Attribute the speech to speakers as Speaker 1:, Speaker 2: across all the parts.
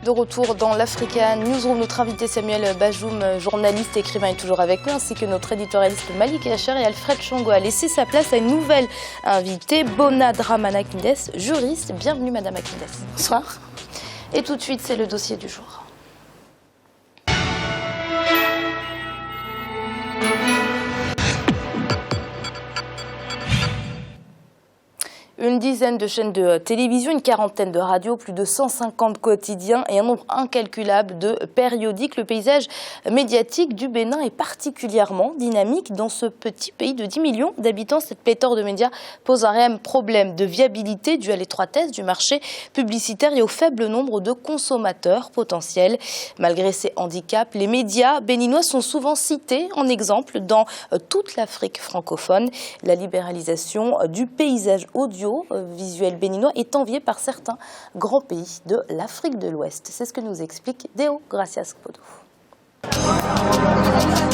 Speaker 1: De retour dans l'Africa Newsroom, notre invité Samuel Bajoum, journaliste et écrivain, est toujours avec nous, ainsi que notre éditorialiste Malik Yacher, et Alfred Chongo a laissé sa place à une nouvelle invitée, Bona Dramana Akindes, juriste. Bienvenue Madame Akindes.
Speaker 2: Bonsoir.
Speaker 1: Et tout de suite, c'est le dossier du jour. Une dizaine de chaînes de télévision, une quarantaine de radios, plus de 150 quotidiens et un nombre incalculable de périodiques. Le paysage médiatique du Bénin est particulièrement dynamique dans ce petit pays de 10 millions d'habitants. Cette pléthore de médias pose un réel problème de viabilité dû à l'étroitesse du marché publicitaire et au faible nombre de consommateurs potentiels. Malgré ces handicaps, les médias béninois sont souvent cités en exemple dans toute l'Afrique francophone. La libéralisation du paysage audio visuel béninois est envié par certains grands pays de l'Afrique de l'Ouest. C'est ce que nous explique Deo Gracias Kpodo.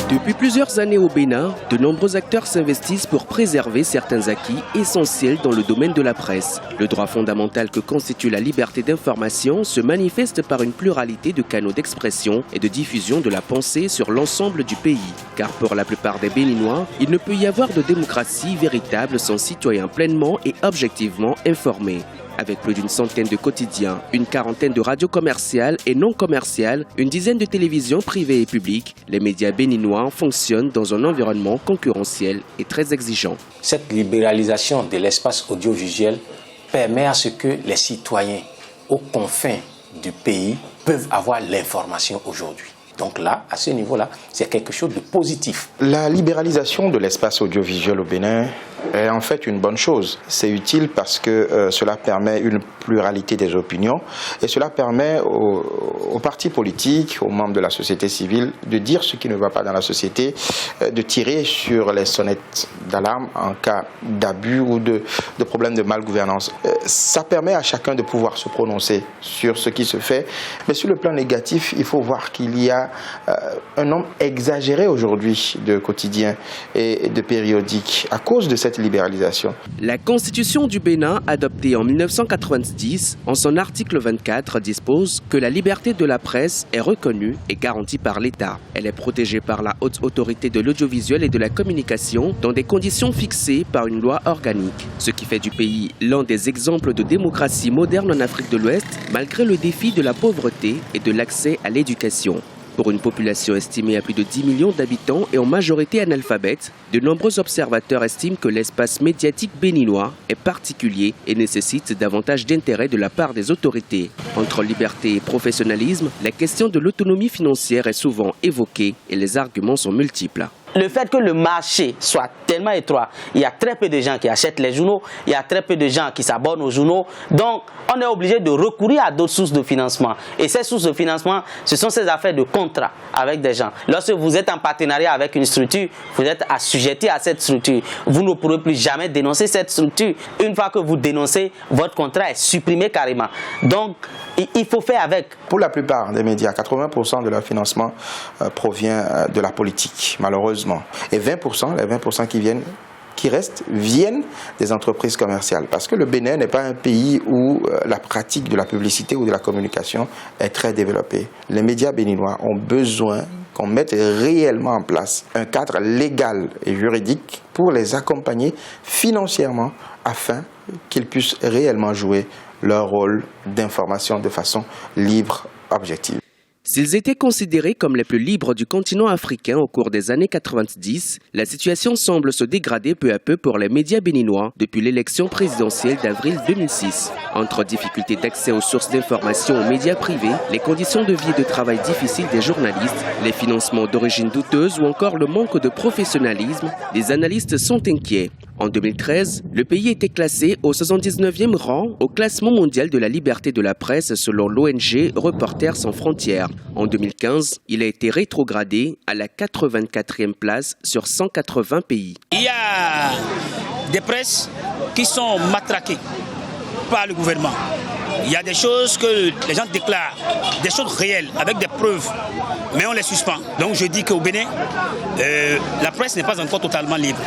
Speaker 3: Depuis plusieurs années au Bénin, de nombreux acteurs s'investissent pour préserver certains acquis essentiels dans le domaine de la presse. Le droit fondamental que constitue la liberté d'information se manifeste par une pluralité de canaux d'expression et de diffusion de la pensée sur l'ensemble du pays. Car pour la plupart des Béninois, il ne peut y avoir de démocratie véritable sans citoyens pleinement et objectivement informés. Avec plus d'une centaine de quotidiens, une quarantaine de radios commerciales et non commerciales, une dizaine de télévisions privées et publiques, les médias béninois fonctionnent dans un environnement concurrentiel et très exigeant.
Speaker 4: Cette libéralisation de l'espace audiovisuel permet à ce que les citoyens aux confins du pays peuvent avoir l'information aujourd'hui. Donc là, à ce niveau-là, c'est quelque chose de positif.
Speaker 5: La libéralisation de l'espace audiovisuel au Bénin est en fait une bonne chose. C'est utile parce que cela permet une pluralité des opinions et cela permet aux partis politiques, aux membres de la société civile de dire ce qui ne va pas dans la société, de tirer sur les sonnettes d'alarme en cas d'abus ou de problèmes de malgouvernance. Ça permet à chacun de pouvoir se prononcer sur ce qui se fait, mais sur le plan négatif, il faut voir qu'il y a un nombre exagéré aujourd'hui de quotidiens et de périodiques à cause de cette libéralisation.
Speaker 3: La Constitution du Bénin, adoptée en 1990, en son article 24, dispose que la liberté de la presse est reconnue et garantie par l'État. Elle est protégée par la Haute Autorité de l'audiovisuel et de la communication dans des conditions fixées par une loi organique. Ce qui fait du pays l'un des exemples de démocratie moderne en Afrique de l'Ouest, malgré le défi de la pauvreté et de l'accès à l'éducation. Pour une population estimée à plus de 10 millions d'habitants et en majorité analphabète, de nombreux observateurs estiment que l'espace médiatique béninois est particulier et nécessite davantage d'intérêt de la part des autorités. Entre liberté et professionnalisme, la question de l'autonomie financière est souvent évoquée et les arguments sont multiples.
Speaker 2: Le fait que le marché soit tellement étroit, il y a très peu de gens qui achètent les journaux, il y a très peu de gens qui s'abonnent aux journaux, donc on est obligé de recourir à d'autres sources de financement. Et ces sources de financement, ce sont ces affaires de contrat avec des gens. Lorsque vous êtes en partenariat avec une structure, vous êtes assujetti à cette structure. Vous ne pourrez plus jamais dénoncer cette structure. Une fois que vous dénoncez, votre contrat est supprimé carrément. Donc, il faut faire avec.
Speaker 5: Pour la plupart des médias, 80% de leur financement provient de la politique, malheureusement. Et 20%, les 20% qui restent viennent des entreprises commerciales. Parce que le Bénin n'est pas un pays où la pratique de la publicité ou de la communication est très développée. Les médias béninois ont besoin qu'on mette réellement en place un cadre légal et juridique pour les accompagner financièrement afin qu'ils puissent réellement jouer leur rôle d'information de façon libre, objective.
Speaker 3: S'ils étaient considérés comme les plus libres du continent africain au cours des années 90, la situation semble se dégrader peu à peu pour les médias béninois depuis l'élection présidentielle d'avril 2006. Entre difficultés d'accès aux sources d'information aux médias privés, les conditions de vie et de travail difficiles des journalistes, les financements d'origine douteuse ou encore le manque de professionnalisme, les analystes sont inquiets. En 2013, le pays était classé au 79e rang au classement mondial de la liberté de la presse selon l'ONG Reporters sans frontières. En 2015, il a été rétrogradé à la 84e place sur 180 pays.
Speaker 6: Il y a des presses qui sont matraquées par le gouvernement. Il y a des choses que les gens déclarent, des choses réelles, avec des preuves, mais on les suspend. Donc je dis qu'au Bénin, la presse n'est pas encore totalement libre.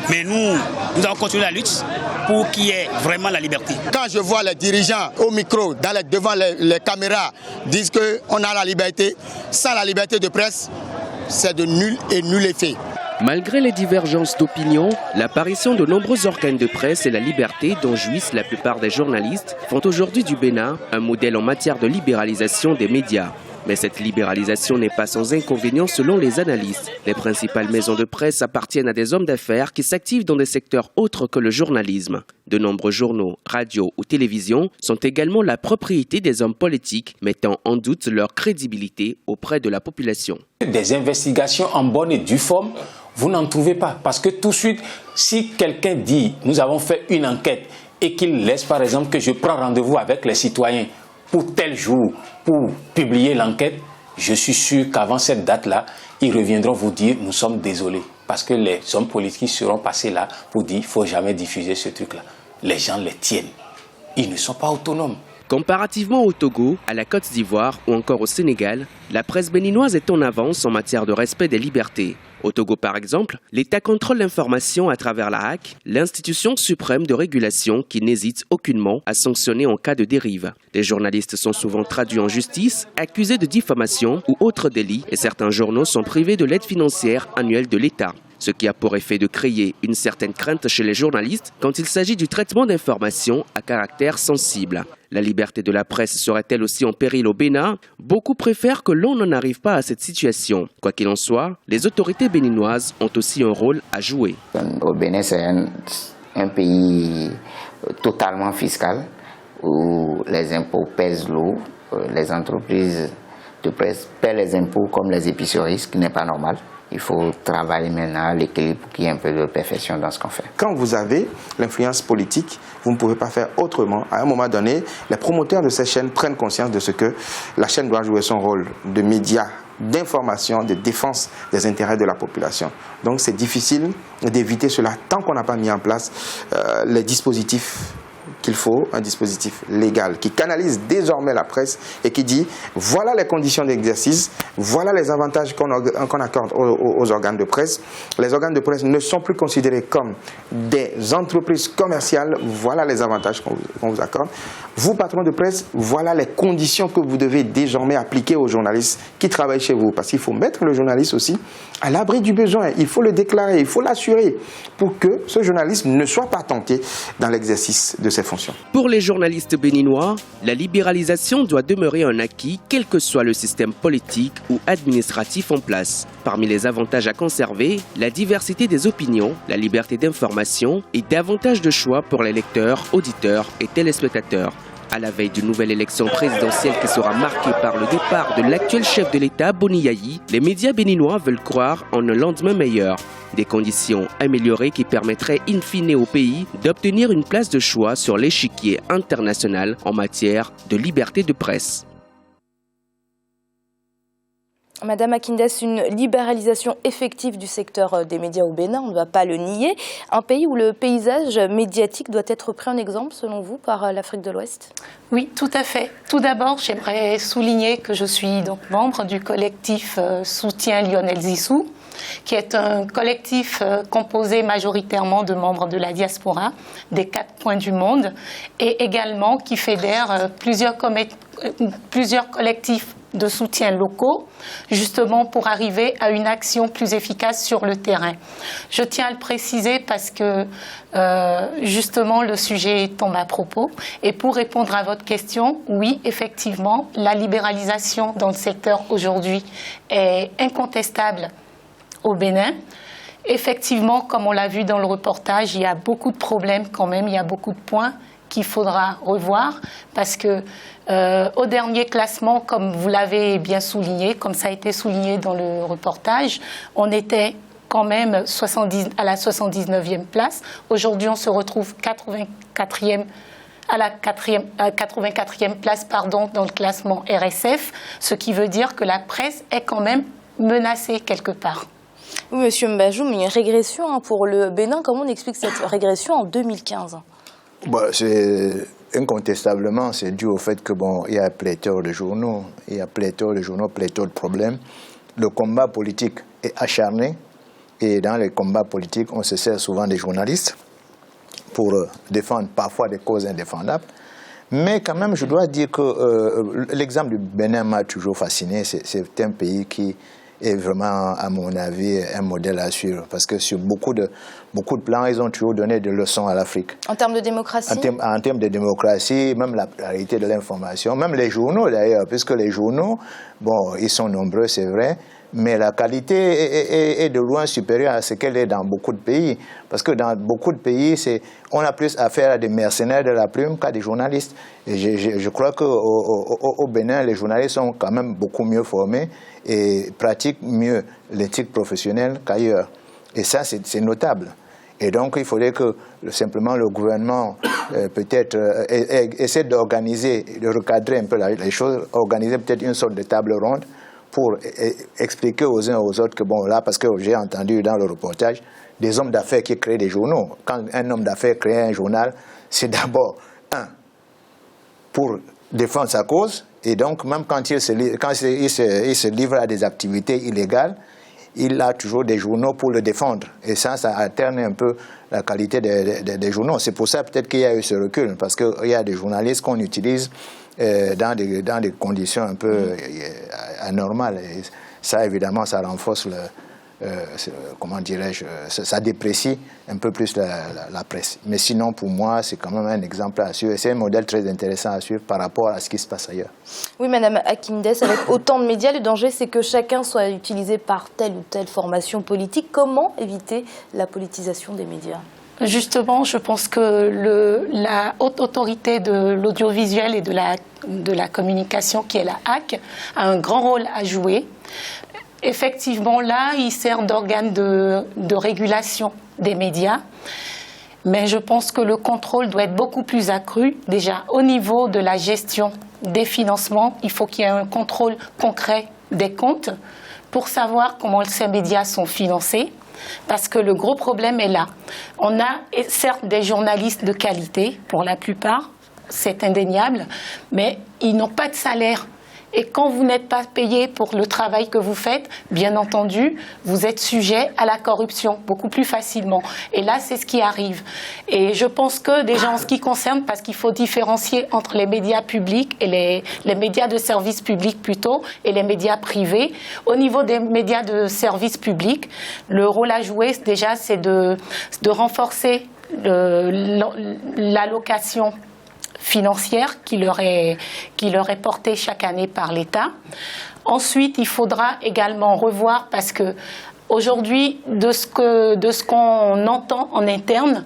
Speaker 6: Mais nous allons continuer la lutte pour qu'il y ait vraiment la liberté.
Speaker 7: Quand je vois les dirigeants au micro, devant les caméras, disent qu'on a la liberté, sans la liberté de presse, c'est de nul et nul effet.
Speaker 3: Malgré les divergences d'opinion, l'apparition de nombreux organes de presse et la liberté dont jouissent la plupart des journalistes font aujourd'hui du Bénin un modèle en matière de libéralisation des médias. Mais cette libéralisation n'est pas sans inconvénients selon les analystes. Les principales maisons de presse appartiennent à des hommes d'affaires qui s'activent dans des secteurs autres que le journalisme. De nombreux journaux, radios ou télévisions sont également la propriété des hommes politiques, mettant en doute leur crédibilité auprès de la population.
Speaker 4: Des investigations en bonne et due forme, vous n'en trouvez pas. Parce que tout de suite, si quelqu'un dit « nous avons fait une enquête » et qu'il laisse par exemple que je prends rendez-vous avec les citoyens pour tel jour, pour publier l'enquête, je suis sûr qu'avant cette date-là, ils reviendront vous dire « nous sommes désolés ». Parce que les hommes politiques seront passés là pour dire « il ne faut jamais diffuser ce truc-là ». Les gens les tiennent. Ils ne sont pas autonomes.
Speaker 3: Comparativement au Togo, à la Côte d'Ivoire ou encore au Sénégal, la presse béninoise est en avance en matière de respect des libertés. Au Togo, par exemple, l'État contrôle l'information à travers la HAC, l'institution suprême de régulation qui n'hésite aucunement à sanctionner en cas de dérive. Les journalistes sont souvent traduits en justice, accusés de diffamation ou autres délits, et certains journaux sont privés de l'aide financière annuelle de l'État. Ce qui a pour effet de créer une certaine crainte chez les journalistes quand il s'agit du traitement d'informations à caractère sensible. La liberté de la presse serait-elle aussi en péril au Bénin? Beaucoup préfèrent que l'on n'en arrive pas à cette situation. Quoi qu'il en soit, les autorités béninoises ont aussi un rôle à jouer.
Speaker 8: Au Bénin, c'est un pays totalement fiscal où les impôts pèsent lourd. Les entreprises de presse paient les impôts comme les épiceries, ce qui n'est pas normal. Il faut travailler maintenant l'équilibre pour qu'il y ait un peu de perfection dans ce qu'on fait.
Speaker 5: Quand vous avez l'influence politique, vous ne pouvez pas faire autrement. À un moment donné, les promoteurs de ces chaînes prennent conscience de ce que la chaîne doit jouer son rôle de média, d'information, de défense des intérêts de la population. Donc c'est difficile d'éviter cela tant qu'on n'a pas mis en place les dispositifs qu'il faut, un dispositif légal qui canalise désormais la presse et qui dit voilà les conditions d'exercice, voilà les avantages qu'on accorde aux organes de presse. Les organes de presse ne sont plus considérés comme des entreprises commerciales, voilà les avantages qu'on vous accorde. Vous, patrons de presse, voilà les conditions que vous devez désormais appliquer aux journalistes qui travaillent chez vous. Parce qu'il faut mettre le journaliste aussi à l'abri du besoin. Il faut le déclarer, il faut l'assurer pour que ce journaliste ne soit pas tenté dans l'exercice de ses fonctions.
Speaker 3: Pour les journalistes béninois, la libéralisation doit demeurer un acquis, quel que soit le système politique ou administratif en place. Parmi les avantages à conserver, la diversité des opinions, la liberté d'information et davantage de choix pour les lecteurs, auditeurs et téléspectateurs. À la veille d'une nouvelle élection présidentielle qui sera marquée par le départ de l'actuel chef de l'État, Boni Yayi, les médias béninois veulent croire en un lendemain meilleur. Des conditions améliorées qui permettraient in fine au pays d'obtenir une place de choix sur l'échiquier international en matière de liberté de presse.
Speaker 1: Madame Akindes, une libéralisation effective du secteur des médias au Bénin, on ne va pas le nier. Un pays où le paysage médiatique doit être pris en exemple, selon vous, par l'Afrique de l'Ouest?
Speaker 9: Oui, tout à fait. Tout d'abord, j'aimerais souligner que je suis donc membre du collectif Soutien Lionel Zissou, qui est un collectif composé majoritairement de membres de la diaspora des 4 coins du monde et également qui fédère plusieurs collectifs de soutien locaux, justement pour arriver à une action plus efficace sur le terrain. Je tiens à le préciser parce que justement le sujet tombe à propos. Et pour répondre à votre question, oui, effectivement, la libéralisation dans le secteur aujourd'hui est incontestable au Bénin. Effectivement, comme on l'a vu dans le reportage, il y a beaucoup de problèmes quand même, il y a beaucoup de points qu'il faudra revoir parce que au dernier classement, comme vous l'avez bien souligné, comme ça a été souligné dans le reportage, on était quand même à la 79e place. Aujourd'hui, on se retrouve 84e à la 84e place dans le classement RSF, ce qui veut dire que la presse est quand même menacée quelque part.
Speaker 1: Oui, Monsieur Mbajoum, il y a une régression pour le Bénin. Comment on explique cette régression en 2015 ?
Speaker 10: Incontestablement, c'est dû au fait que il y a pléthore de journaux, pléthore de problèmes. Le combat politique est acharné et dans les combats politiques, on se sert souvent des journalistes pour défendre parfois des causes indéfendables. Mais quand même, je dois dire que l'exemple du Bénin m'a toujours fasciné. C'est un pays qui est vraiment, à mon avis, un modèle à suivre. Parce que sur beaucoup de plans, ils ont toujours donné des leçons à l'Afrique.
Speaker 1: En termes de démocratie?
Speaker 10: En termes de démocratie, même la réalité de l'information, même les journaux d'ailleurs, puisque les journaux, ils sont nombreux, c'est vrai, mais la qualité est de loin supérieure à ce qu'elle est dans beaucoup de pays. Parce que dans beaucoup de pays, on a plus affaire à des mercenaires de la plume qu'à des journalistes. Et je crois qu'au Bénin, les journalistes sont quand même beaucoup mieux formés et pratiquent mieux l'éthique professionnelle qu'ailleurs. Et ça, c'est notable. Et donc, il faudrait que simplement le gouvernement peut-être essaie d'organiser, de recadrer un peu les choses, organiser peut-être une sorte de table ronde pour expliquer aux uns aux autres que, parce que j'ai entendu dans le reportage des hommes d'affaires qui créent des journaux. Quand un homme d'affaires crée un journal, c'est d'abord, pour défendre sa cause, et donc même quand il se livre à des activités illégales, il a toujours des journaux pour le défendre. Et ça alterne un peu la qualité des journaux. C'est pour ça peut-être qu'il y a eu ce recul, parce qu'il y a des journalistes qu'on utilise dans des conditions un peu anormales. Et ça, évidemment, ça renforce comment dirais-je, ça déprécie un peu plus la presse. Mais sinon, pour moi, c'est quand même un exemple à suivre. C'est un modèle très intéressant à suivre par rapport à ce qui se passe ailleurs. Oui, Madame Akimdes, avec autant de médias, le danger, c'est que chacun soit utilisé par telle ou telle formation politique. Comment éviter la politisation des médias ?
Speaker 9: Justement, je pense que la haute autorité de l'audiovisuel et de la communication, qui est la HAC, a un grand rôle à jouer. Effectivement, là, il sert d'organe de régulation des médias. Mais je pense que le contrôle doit être beaucoup plus accru. Déjà, au niveau de la gestion des financements, il faut qu'il y ait un contrôle concret des comptes pour savoir comment ces médias sont financés. Parce que le gros problème est là. On a certes des journalistes de qualité, pour la plupart, c'est indéniable, mais ils n'ont pas de salaire. Et quand vous n'êtes pas payé pour le travail que vous faites, bien entendu, vous êtes sujet à la corruption beaucoup plus facilement. Et là, c'est ce qui arrive. Et je pense que déjà en ce qui concerne, parce qu'il faut différencier entre les médias publics et les médias de service public plutôt, et les médias privés. Au niveau des médias de service public, le rôle à jouer déjà, c'est de renforcer l'allocation financière qui leur est portée chaque année par l'État. Ensuite, il faudra également revoir, parce que aujourd'hui, de ce qu'on entend en interne,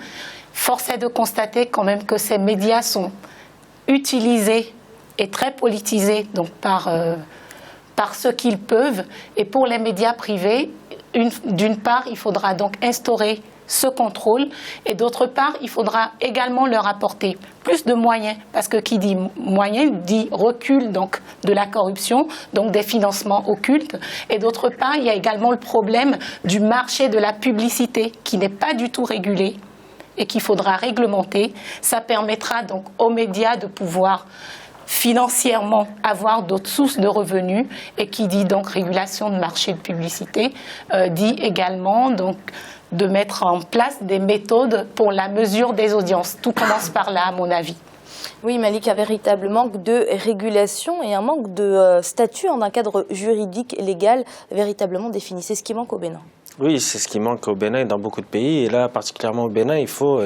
Speaker 9: force est de constater quand même que ces médias sont utilisés et très politisés donc par ceux qu'ils peuvent. Et pour les médias privés, d'une part, il faudra donc instaurer ce contrôle, et d'autre part, il faudra également leur apporter plus de moyens, parce que qui dit moyens dit recul donc de la corruption, donc des financements occultes, et d'autre part, il y a également le problème du marché de la publicité qui n'est pas du tout régulé et qu'il faudra réglementer. Ça permettra donc aux médias de pouvoir financièrement avoir d'autres sources de revenus, et qui dit donc régulation de marché de publicité dit également donc de mettre en place des méthodes pour la mesure des audiences. Tout commence par là, à mon avis.
Speaker 1: Oui, Malik, un véritable manque de régulation et un manque de statut en un cadre juridique et légal véritablement défini. C'est ce qui manque au Bénin.
Speaker 11: Oui, c'est ce qui manque au Bénin et dans beaucoup de pays. Et là, particulièrement au Bénin, il faut...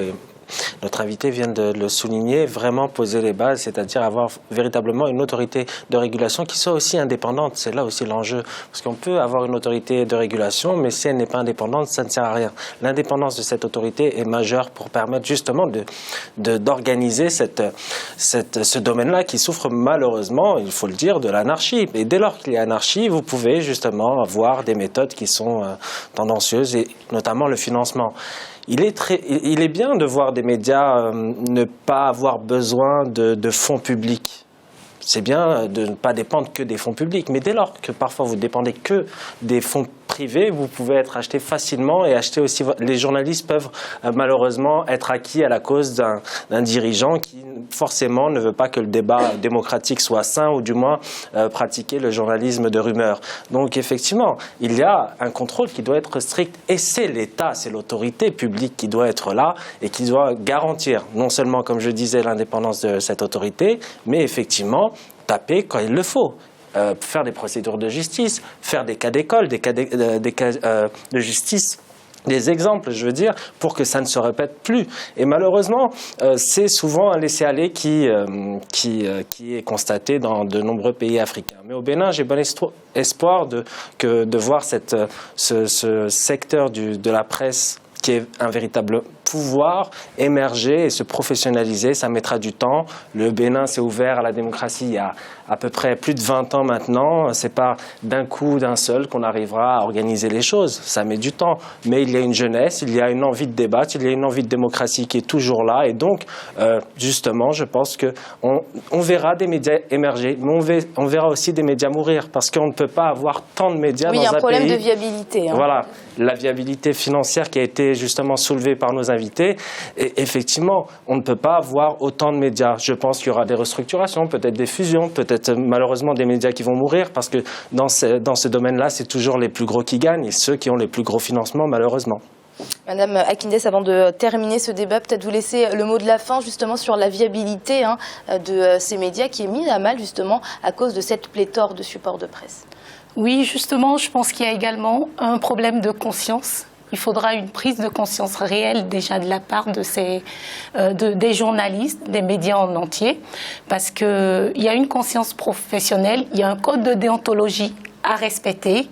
Speaker 11: Notre invité vient de le souligner, vraiment poser les bases, c'est-à-dire avoir véritablement une autorité de régulation qui soit aussi indépendante. C'est là aussi l'enjeu. Parce qu'on peut avoir une autorité de régulation, mais si elle n'est pas indépendante, ça ne sert à rien. L'indépendance de cette autorité est majeure pour permettre justement d'organiser ce domaine-là qui souffre malheureusement, il faut le dire, de l'anarchie. Et dès lors qu'il y a anarchie, vous pouvez justement avoir des méthodes qui sont tendancieuses, et notamment le financement. Il est bien de voir des médias ne pas avoir besoin de fonds publics. C'est bien de ne pas dépendre que des fonds publics, mais dès lors que parfois vous dépendez que des fonds privé, vous pouvez être acheté facilement et acheter aussi. Les journalistes peuvent malheureusement être acquis à la cause d'un dirigeant qui forcément ne veut pas que le débat démocratique soit sain ou du moins pratiquer le journalisme de rumeur. Donc effectivement, il y a un contrôle qui doit être strict et c'est l'État, c'est l'autorité publique qui doit être là et qui doit garantir non seulement, comme je disais, l'indépendance de cette autorité, mais effectivement taper quand il le faut. Faire des procédures de justice, faire des cas d'école, des cas de justice, des exemples, je veux dire, pour que ça ne se répète plus. Et malheureusement, c'est souvent un laisser-aller qui est constaté dans de nombreux pays africains. Mais au Bénin, j'ai bon espoir de voir ce secteur de la presse qui est un véritable pouvoir émerger et se professionnaliser. Ça mettra du temps. Le Bénin s'est ouvert à la démocratie il y a à peu près plus de 20 ans maintenant. C'est pas d'un coup, d'un seul qu'on arrivera à organiser les choses. Ça met du temps. Mais il y a une jeunesse, il y a une envie de débattre, il y a une envie de démocratie qui est toujours là. Et donc, justement, je pense qu'on verra des médias émerger, mais on verra aussi des médias mourir parce qu'on ne peut pas avoir tant de médias dans un pays. Oui, il y a un problème de
Speaker 1: viabilité. Hein.
Speaker 11: Voilà. La viabilité financière qui a été justement soulevée par nos invités. Et effectivement, on ne peut pas avoir autant de médias. Je pense qu'il y aura des restructurations, peut-être des fusions, peut-être malheureusement des médias qui vont mourir parce que dans ce domaine-là, c'est toujours les plus gros qui gagnent et ceux qui ont les plus gros financements, malheureusement.
Speaker 1: Madame Akindes, avant de terminer ce débat, peut-être vous laisser le mot de la fin justement sur la viabilité de ces médias qui est mise à mal justement à cause de cette pléthore de supports de presse.
Speaker 9: Oui, justement, je pense qu'il y a également un problème de conscience. Il faudra une prise de conscience réelle déjà de la part des journalistes, des médias en entier, parce qu'il y a une conscience professionnelle, il y a un code de déontologie à respecter.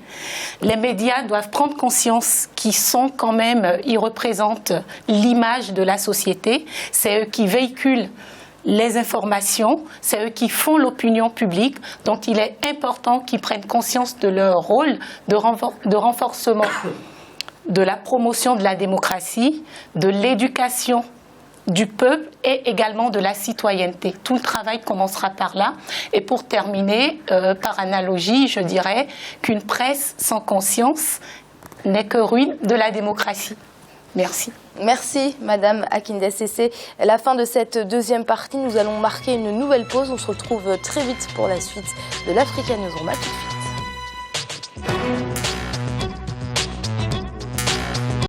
Speaker 9: Les médias doivent prendre conscience qu'ils sont quand même, ils représentent l'image de la société, c'est eux qui véhiculent les informations, c'est eux qui font l'opinion publique, donc il est important qu'ils prennent conscience de leur rôle de renforcement de la promotion de la démocratie, de l'éducation du peuple et également de la citoyenneté. Tout le travail commencera par là. Et pour terminer, par analogie, je dirais qu'une presse sans conscience n'est que ruine de la démocratie. Merci.
Speaker 1: Merci Madame Akindes. C'est la fin de cette deuxième partie. Nous allons marquer une nouvelle pause. On se retrouve très vite pour la suite de l'Africa News. On a tout de suite.